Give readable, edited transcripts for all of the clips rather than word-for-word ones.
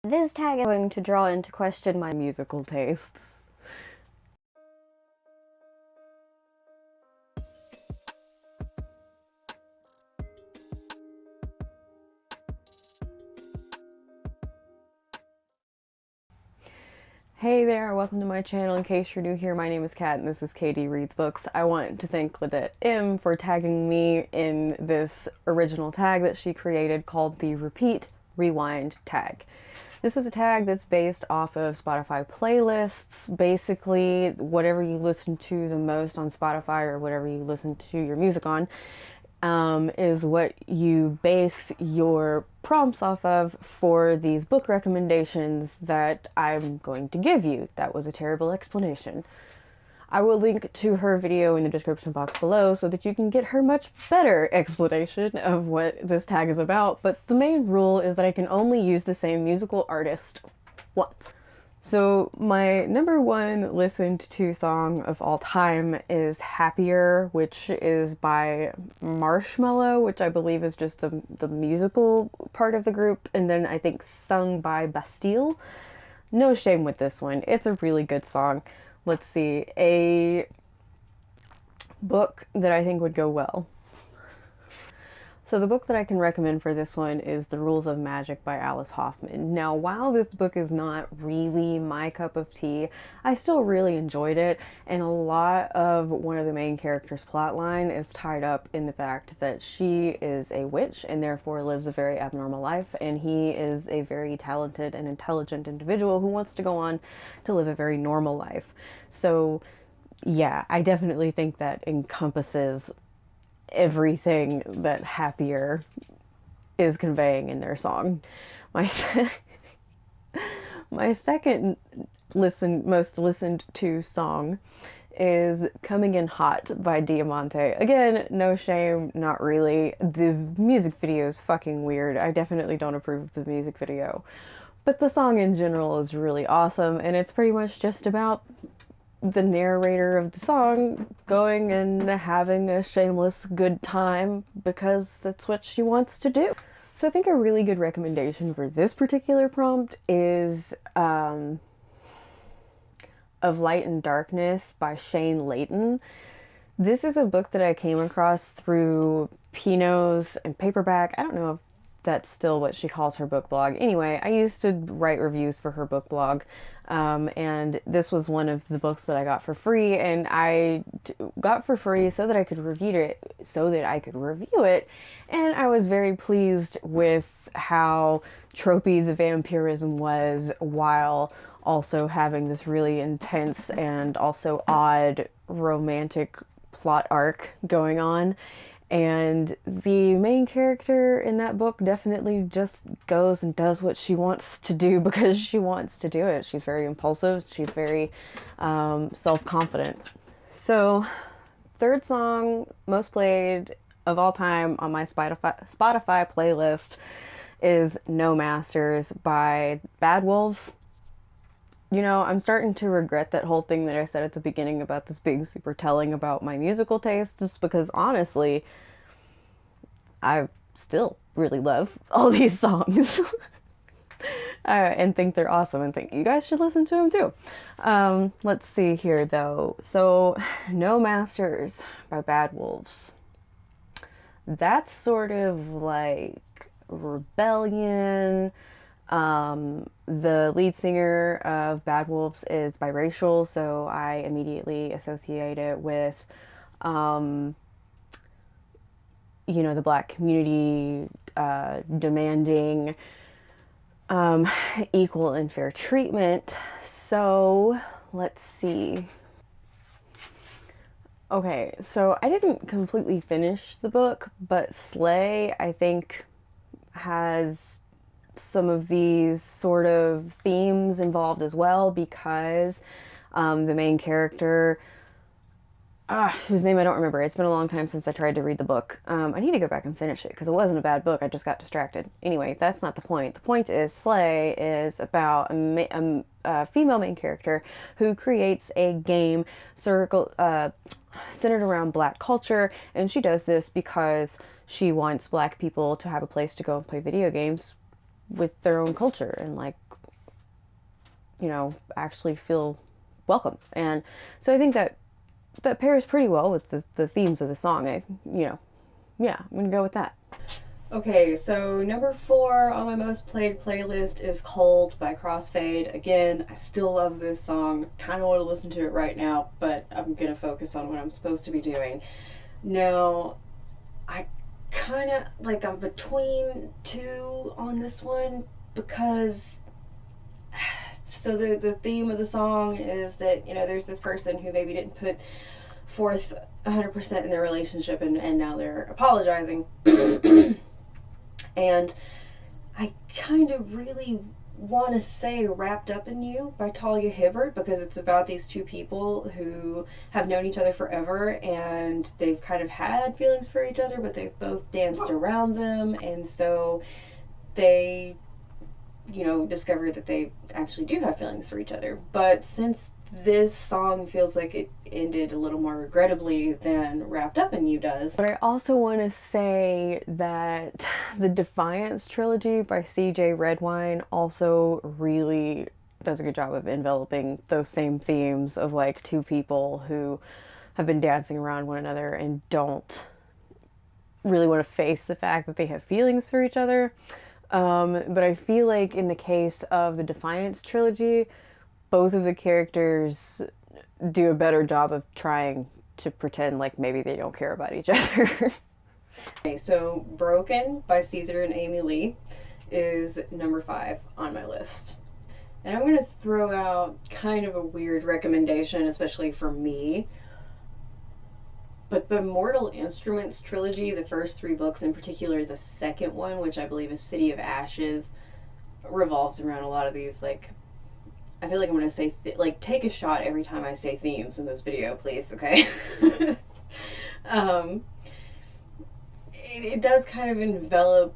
This tag is going to draw into question my musical tastes. Hey there, welcome to my channel. In case you're new here, my name is Kat and this is Katie Reads Books. I want to thank LadetteM for tagging me in this original tag that she created called the Repeat Rewind tag. This is a tag that's based off of Spotify playlists. Basically, whatever you listen to the most on Spotify or whatever you listen to your music on is what you base your prompts off of for these book recommendations that I'm going to give you. That was a terrible explanation. I will link to her video in the description box below so that you can get her much better explanation of what this tag is about, but the main rule is that I can only use the same musical artist once. So my number one listened to song of all time is Happier, which is by Marshmello, which I believe is just the musical part of the group, and then I think sung by Bastille. No shame with this one. It's a really good song. Let's see, a book that I think would go well. So the book that I can recommend for this one is The Rules of Magic by Alice Hoffman. Now, while this book is not really my cup of tea, I still really enjoyed it, and a lot of one of the main characters' plotline is tied up in the fact that she is a witch and therefore lives a very abnormal life, and he is a very talented and intelligent individual who wants to go on to live a very normal life. So yeah, I definitely think that encompasses everything that Happier is conveying in their song. My my second most listened to song is Coming in Hot by Diamante. Again, no shame, not really. The music video is fucking weird. I definitely don't approve of the music video. But the song in general is really awesome, and it's pretty much just about the narrator of the song going and having a shameless good time because that's what she wants to do. So I think a really good recommendation for this particular prompt is Of Light and Darkness by Shane Layton. This is a book that I came across through Pinot's and paperback. I don't know if that's still what she calls her book blog. Anyway, I used to write reviews for her book blog, and this was one of the books that I got for free, and I got for free so that I could review it, and I was very pleased with how tropey the vampirism was, while also having this really intense and also odd romantic plot arc going on. And the main character in that book definitely just goes and does what she wants to do because she wants to do it. She's very impulsive. She's very self-confident. So, third song most played of all time on my Spotify playlist is No Masters by Bad Wolves. You know, I'm starting to regret that whole thing that I said at the beginning about this being super telling about my musical taste, just because honestly, I still really love all these songs and think they're awesome and think you guys should listen to them too. Let's see here though. So, No Masters by Bad Wolves. That's sort of like rebellion. The lead singer of Bad Wolves is biracial, so I immediately associate it with, you know, the black community demanding equal and fair treatment. So, let's see. Okay, so I didn't completely finish the book, but Slay, I think, has some of these sort of themes involved as well, because the main character, whose name I don't remember. It's been a long time since I tried to read the book. I need to go back and finish it because it wasn't a bad book. I just got distracted. Anyway, that's not the point. The point is Slay is about a female main character who creates a game centered around black culture, and she does this because she wants black people to have a place to go and play video games with their own culture and like you know, actually feel welcome. And so I think that pairs pretty well with the themes of the song. Yeah, I'm gonna go with that. Okay, so number 4 on my most played playlist is Cold by Crossfade. Again, I still love this song. Kind of want to listen to it right now, but I'm gonna focus on what I'm supposed to be doing. Now, I kind of, like, I'm between two on this one because so the theme of the song is that, you know, there's this person who maybe didn't put forth 100% in their relationship, and now they're apologizing. And I kind of really want to say Wrapped Up in You by Talia Hibbert, because it's about these two people who have known each other forever, and they've kind of had feelings for each other, but they've both danced around them, and so they, you know, discover that they actually do have feelings for each other. But since this song feels like it ended a little more regrettably than Wrapped Up in You does. But I also want to say that the Defiance trilogy by C.J. Redwine also really does a good job of enveloping those same themes of, like, two people who have been dancing around one another and don't really want to face the fact that they have feelings for each other. But I feel like in the case of the Defiance trilogy, both of the characters do a better job of trying to pretend like maybe they don't care about each other. Okay, so Broken by Seether and Amy Lee is number 5 on my list. And I'm going to throw out kind of a weird recommendation, especially for me. But the Mortal Instruments trilogy, the first 3 books, in particular the second one, which I believe is City of Ashes, revolves around a lot of these, like, I feel like I'm going to say, like, take a shot every time I say themes in this video, please, okay? It does kind of envelop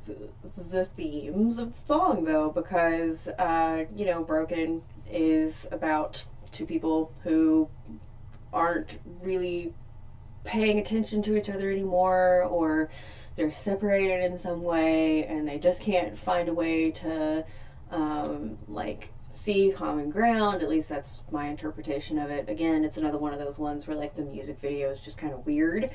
the themes of the song, though, because, you know, Broken is about two people who aren't really paying attention to each other anymore, or they're separated in some way, and they just can't find a way to, like, see common ground. At least that's my interpretation of it. Again, it's another one of those ones where, like, the music video is just kind of weird.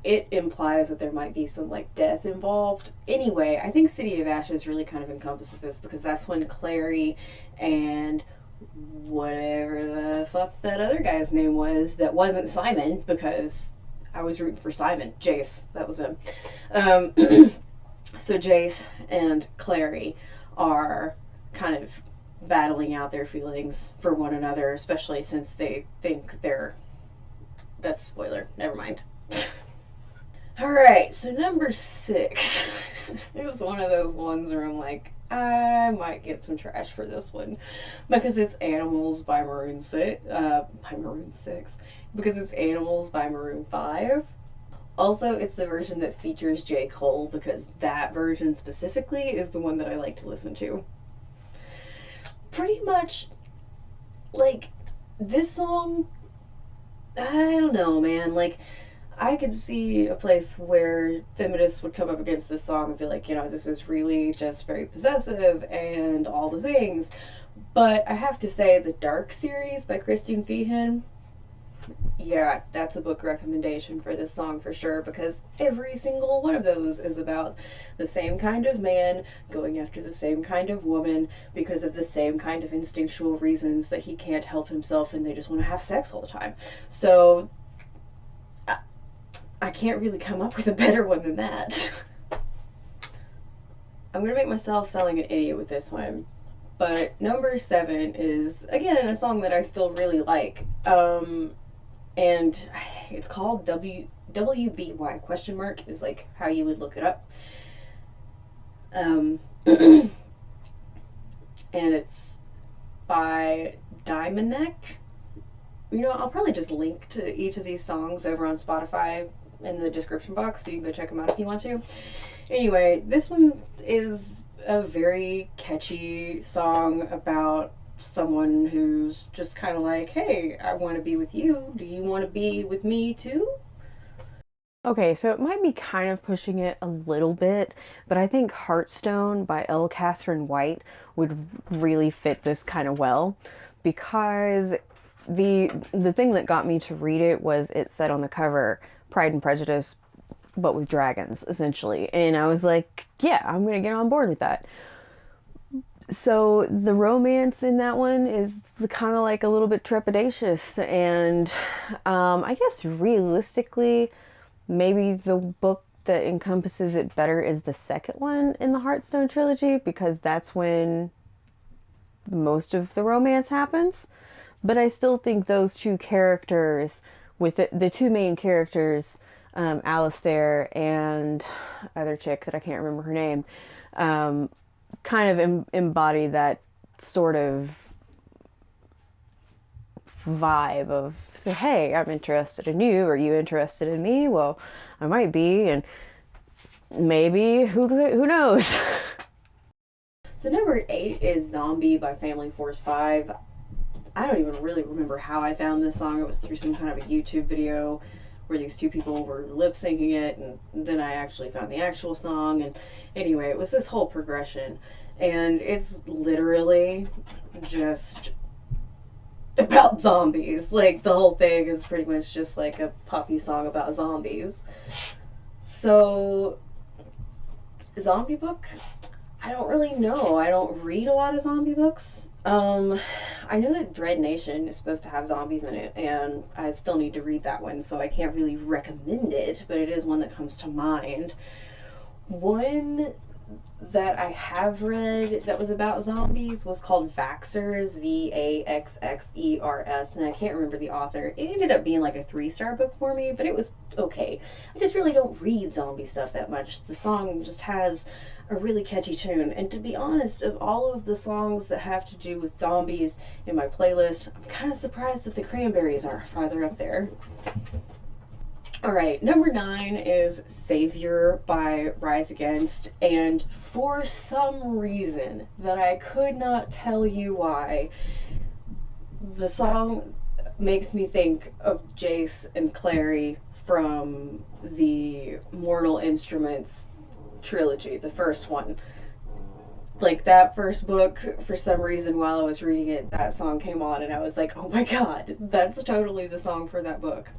It implies that there might be some, like, death involved. Anyway, I think City of Ashes really kind of encompasses this, because that's when Clary and whatever the fuck that other guy's name was that wasn't Simon, because I was rooting for Simon. Jace, that was him. So Jace and Clary are kind of battling out their feelings for one another, especially since they think they're... That's a spoiler. Never mind. Alright, so number 6 is one of those ones where I'm like, I might get some trash for this one, because it's Animals by Maroon 6. Because it's Animals by Maroon 5. Also, it's the version that features J. Cole, because that version specifically is the one that I like to listen to. Pretty much, like, this song, I don't know, man, like, I could see a place where feminists would come up against this song and be like, you know, this is really just very possessive and all the things. But I have to say, the Dark series by Christine Feehan, yeah, that's a book recommendation for this song for sure, because every single one of those is about the same kind of man going after the same kind of woman because of the same kind of instinctual reasons that he can't help himself and they just want to have sex all the time. So I can't really come up with a better one than that. I'm going to make myself sound like an idiot with this one, but number 7 is, again, a song that I still really like. And it's called WBY question mark is like how you would look it up. And it's by Dimanék. You know, I'll probably just link to each of these songs over on Spotify in the description box, so you can go check them out if you want to. Anyway, this one is a very catchy song about someone who's just kind of like, hey, I want to be with you. Do you want to be with me too? Okay, so it might be kind of pushing it a little bit, but I think Heartstone by L. Catherine White would really fit this kind of well, because the thing that got me to read it was it said on the cover Pride and Prejudice, but with dragons, essentially. And I was like, yeah, I'm gonna get on board with that. So the romance in that one is kind of like a little bit trepidatious, and I guess realistically, maybe the book that encompasses it better is the second one in the Heartstone trilogy, because that's when most of the romance happens. But I still think those two characters, with the two main characters, Alistair and other chick that I can't remember her name, um, kind of embody that sort of vibe of, say, hey, I'm interested in you. Are you interested in me? Well, I might be, and maybe, who knows? So number 8 is Zombie by Family Force 5. I don't even really remember how I found this song. It was through some kind of a YouTube video where these two people were lip syncing it, and then I actually found the actual song. And anyway, it was this whole progression, and it's literally just about zombies. Like, the whole thing is pretty much just like a poppy song about zombies. So, zombie book? I don't really know. I don't read a lot of zombie books. I know that Dread Nation is supposed to have zombies in it, and I still need to read that one, so I can't really recommend it, but it is one that comes to mind. One that I have read that was about zombies was called Vaxxers, Vaxxers, and I can't remember the author. It ended up being like a 3-star book for me, but it was okay. I just really don't read zombie stuff that much. The song just has a really catchy tune, and to be honest, of all of the songs that have to do with zombies in my playlist, I'm kind of surprised that the Cranberries aren't farther up there. Alright, number 9 is Savior by Rise Against, and for some reason that I could not tell you why, the song makes me think of Jace and Clary from the Mortal Instruments trilogy, the first one. Like, that first book, for some reason, while I was reading it, that song came on, and I was like, oh my god, that's totally the song for that book.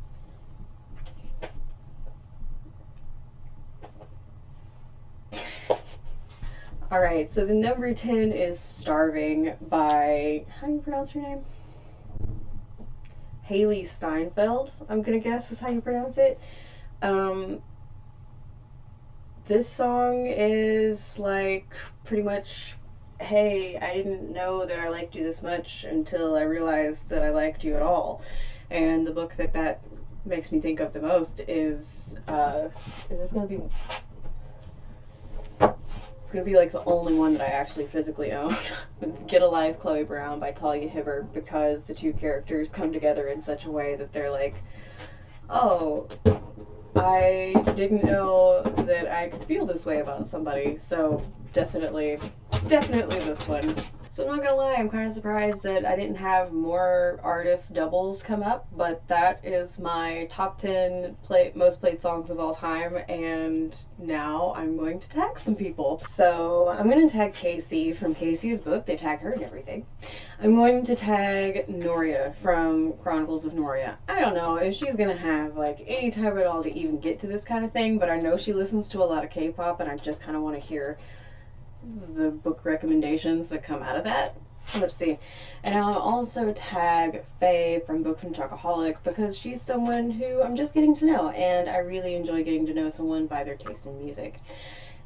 Alright, so the number 10 is Starving by, how do you pronounce her name? Hailee Steinfeld, I'm gonna guess is how you pronounce it. This song is like pretty much, hey, I didn't know that I liked you this much until I realized that I liked you at all. And the book that makes me think of the most is this gonna be, it's gonna be like the only one that I actually physically own. Get a Life, Chloe Brown by Talia Hibbert, because the two characters come together in such a way that they're like, oh, I didn't know that I could feel this way about somebody, so definitely this one. So I'm not gonna lie, I'm kind of surprised that I didn't have more artist doubles come up, but that is my top 10 most played songs of all time, and now I'm going to tag some people. So I'm going to tag Casey from Casey's book. They tag her and everything. I'm going to tag Noria from Chronicles of Noria. I don't know if she's going to have like any time at all to even get to this kind of thing, but I know she listens to a lot of K-pop, and I just kind of want to hear the book recommendations that come out of that. Let's see. And I'll also tag Faye from Books and Chocoholic, because she's someone who I'm just getting to know, and I really enjoy getting to know someone by their taste in music.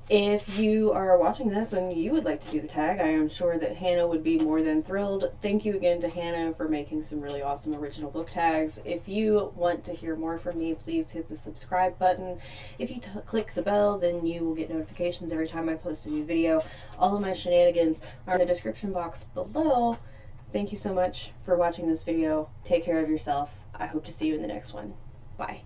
If you are watching this and you would like to do the tag, I am sure that Hannah would be more than thrilled. Thank you again to Hannah for making some really awesome original book tags. If you want to hear more from me, please hit the subscribe button. If you click the bell, then you will get notifications every time I post a new video. All of my shenanigans are in the description box below. Thank you so much for watching this video. Take care of yourself. I hope to see you in the next one. Bye.